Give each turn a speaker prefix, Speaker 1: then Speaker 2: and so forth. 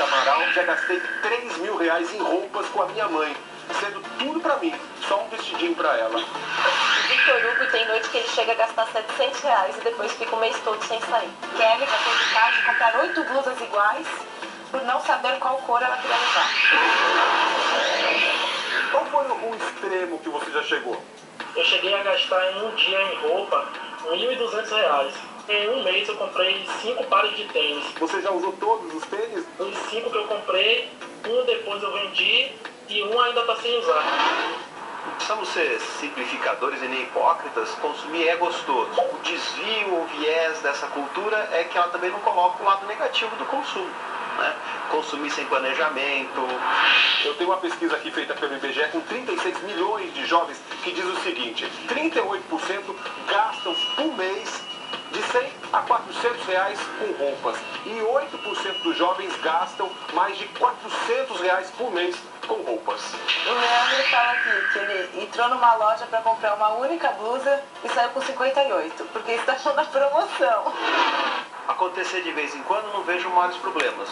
Speaker 1: Roberta Amaral, já gastei 3 mil reais em roupas com a minha mãe, sendo tudo pra mim, só um vestidinho pra ela.
Speaker 2: O Victor Hugo tem noite que ele chega a gastar 700 reais e depois fica o mês todo sem sair. Kelly já teve caso de comprar 8 blusas iguais por não saber qual cor ela queria levar.
Speaker 1: Qual foi o extremo que você já chegou?
Speaker 3: Eu cheguei a gastar em um dia em roupa R$ 1.200. Em um mês eu comprei 5 pares de tênis.
Speaker 1: Você já usou todos os tênis?
Speaker 3: Os 5 que eu comprei, um depois eu vendi e um ainda está sem usar.
Speaker 4: Não precisamos ser simplificadores e nem hipócritas. Consumir é gostoso. O desvio ou viés dessa cultura é que ela também não coloca o lado negativo do consumo, né? Consumir sem planejamento.
Speaker 1: Eu tenho uma pesquisa aqui feita pelo IBGE com 36 milhões de jovens que diz o seguinte: 38% gastam por mês de 100 a 400 reais com roupas e 8% dos jovens gastam mais de 400 reais por mês com roupas.
Speaker 2: O Leandro fala aqui que ele entrou numa loja para comprar uma única blusa e saiu com 58, porque está na promoção.
Speaker 4: Acontecer de vez em quando, não vejo maiores problemas.